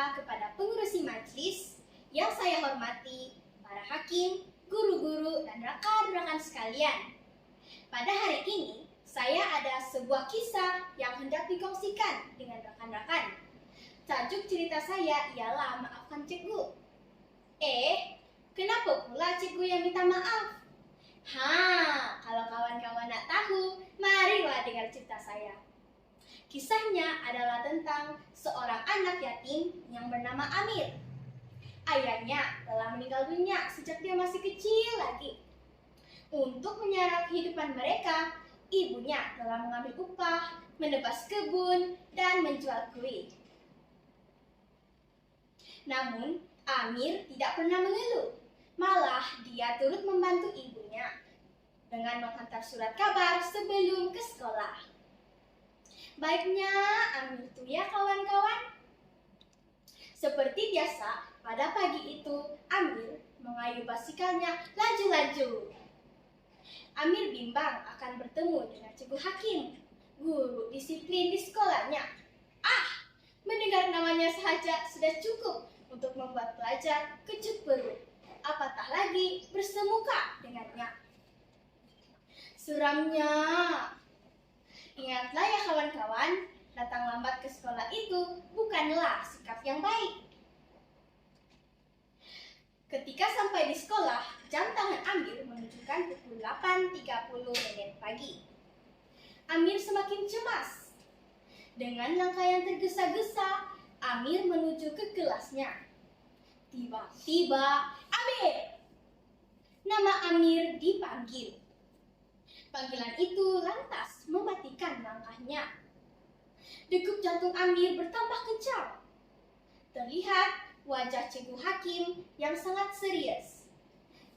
saya kepada pengurusi majelis yang saya hormati, para hakim, guru-guru, dan rekan-rekan sekalian. Pada hari ini, saya ada sebuah kisah yang hendak dikongsikan dengan rekan-rekan. Tajuk cerita saya ialah Maafkan Cikgu. Kenapa pula cikgu yang minta maaf? Kalau kawan-kawan nak tahu, marilah dengar cerita saya. Kisahnya adalah tentang seorang anak yatim yang bernama Amir. Ayahnya telah meninggal dunia sejak dia masih kecil lagi. Untuk menyara kehidupan mereka, ibunya telah mengambil upah, menebas kebun, dan menjual kuih. Namun, Amir tidak pernah mengeluh. Malah, dia turut membantu ibunya dengan menghantar surat kabar sebelum ke sekolah. Baiknya Amir itu ya kawan-kawan. Seperti biasa, pada pagi itu Amir mengayuh basikalnya laju-laju. Amir bimbang akan bertemu dengan Cikgu Hakim, guru disiplin di sekolahnya. Mendengar namanya saja sudah cukup untuk membuat pelajar kecut perut. Apatah lagi bersemuka dengannya. Suramnya. Ingatlah ya kawan-kawan, datang lambat ke sekolah itu bukanlah sikap yang baik. Ketika sampai di sekolah, jam tangan Amir menunjukkan pukul 8.30 pagi. Amir semakin cemas. Dengan langkah yang tergesa-gesa, Amir menuju ke kelasnya. Tiba-tiba, Amir! Nama Amir dipanggil. Panggilan itu lantas mematikan langkahnya. Degup jantung Amir bertambah kencang. Terlihat wajah Cikgu Hakim yang sangat serius.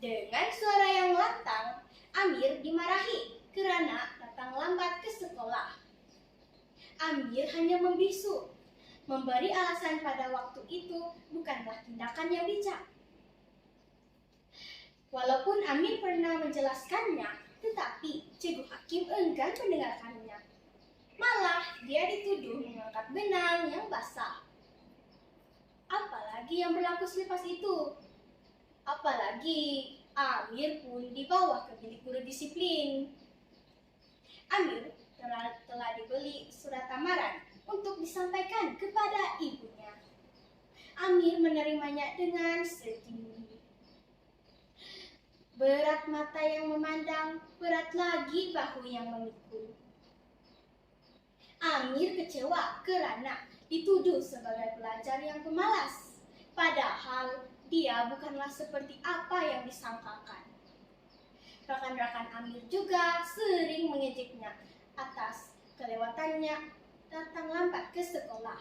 Dengan suara yang lantang, Amir dimarahi kerana datang lambat ke sekolah. Amir hanya membisu. Memberi alasan pada waktu itu bukanlah tindakan yang bijak. Walaupun Amir pernah menjelaskannya, tetapi Cikgu Hakim enggan mendengarkannya. Malah dia dituduh mengangkat benang yang basah. Apalagi yang berlaku selepas itu? Apalagi Amir pun dibawa ke bilik guru disiplin. Amir telah dibeli surat lamaran untuk disampaikan kepada ibunya. Amir menerimanya dengan sedih. Berat mata yang memandang, berat lagi bahu yang memikul. Amir kecewa kerana dituduh sebagai pelajar yang pemalas. Padahal dia bukanlah seperti apa yang disangkakan. Rekan-rekan Amir juga sering mengejeknya atas kelewatannya datang lambat ke sekolah.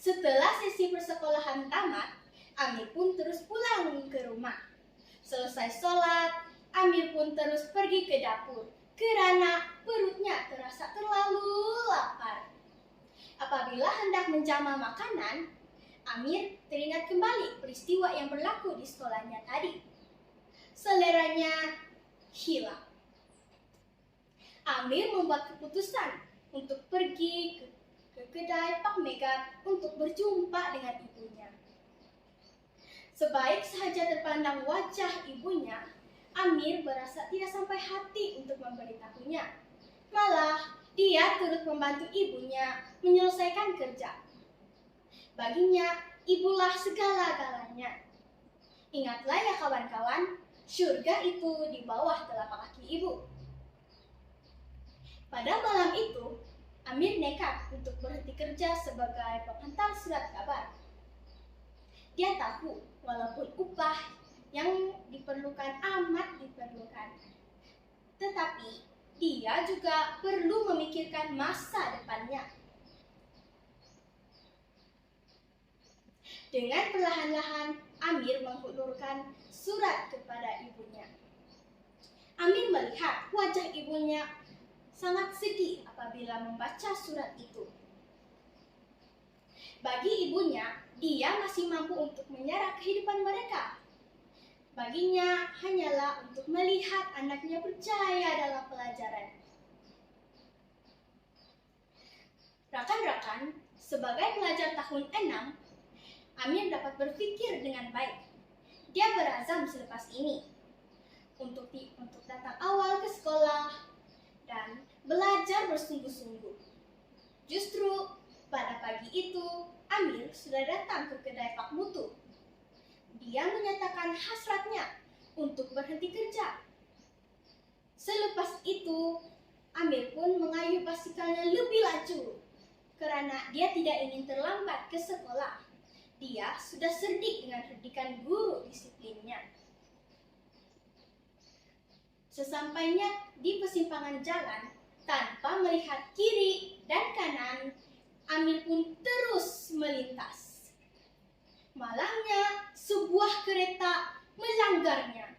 Setelah sesi persekolahan tamat, Amir pun terus pulang ke rumah. Selesai sholat, Amir pun terus pergi ke dapur kerana perutnya terasa terlalu lapar. Apabila hendak menjamah makanan, Amir teringat kembali peristiwa yang berlaku di sekolahnya tadi. Seleranya hilang. Amir membuat keputusan untuk pergi ke kedai Pak Mega untuk berjumpa dengan ibunya. Sebaik sahaja terpandang wajah ibunya, Amir berasa tidak sampai hati untuk memberitahunya. Malah, dia turut membantu ibunya menyelesaikan kerja. Baginya, ibulah segala-galanya. Ingatlah ya kawan-kawan, surga itu di bawah telapak kaki ibu. Pada malam itu, Amir nekat untuk berhenti kerja sebagai penghantar surat kabar. Dia tahu walaupun upah yang diperlukan amat diperlukan, tetapi dia juga perlu memikirkan masa depannya. Dengan perlahan-lahan, Amir menghulurkan surat kepada ibunya. Amir melihat wajah ibunya sangat sedih apabila membaca surat itu. Bagi ibunya, dia masih mampu untuk menyara kehidupan mereka. Baginya hanyalah untuk melihat anaknya berjaya dalam pelajaran. Rekan-rekan, Sebagai pelajar tahun 6, Amir dapat berpikir dengan baik. Dia berazam selepas ini untuk datang awal ke sekolah dan belajar bersungguh-sungguh. Justru pada pagi itu, Amir sudah datang ke kedai Pak Mutu. Dia menyatakan hasratnya untuk berhenti kerja. Selepas itu, Amir pun mengayuh basikalnya lebih laju karena dia tidak ingin terlambat ke sekolah. Dia sudah cerdik dengan herdikan guru disiplinnya. Sesampainya di persimpangan jalan, tanpa melihat kiri dan kanan, Amir pun terus melintas. Malangnya, sebuah kereta melanggarnya.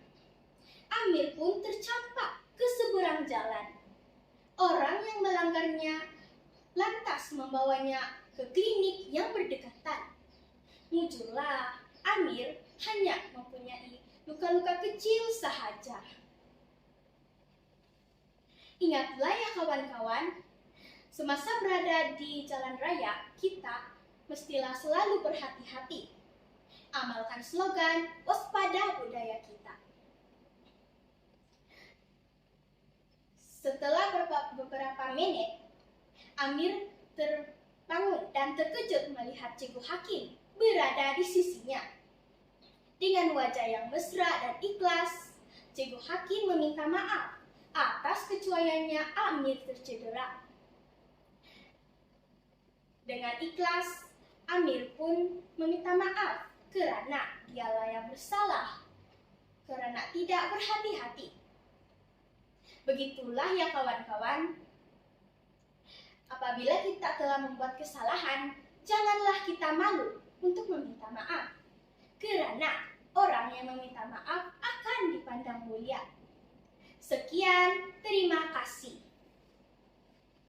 Amir pun tercampak ke seberang jalan. Orang yang melanggarnya lantas membawanya ke klinik yang berdekatan. Mujurlah, Amir hanya mempunyai luka-luka kecil sahaja. Ingatlah ya kawan-kawan, semasa berada di jalan raya, kita mestilah selalu berhati-hati. Amalkan slogan, waspada budaya kita. Setelah beberapa menit, Amir terbangun dan terkejut melihat Cikgu Hakim berada di sisinya. Dengan wajah yang mesra dan ikhlas, Cikgu Hakim meminta maaf atas kecuaiannya Amir tercedera. Dengan ikhlas, Amir pun meminta maaf karena dialah yang bersalah, karena tidak berhati-hati. Begitulah ya kawan-kawan, apabila kita telah membuat kesalahan, janganlah kita malu untuk meminta maaf, karena orang yang meminta maaf akan dipandang mulia. Sekian, terima kasih.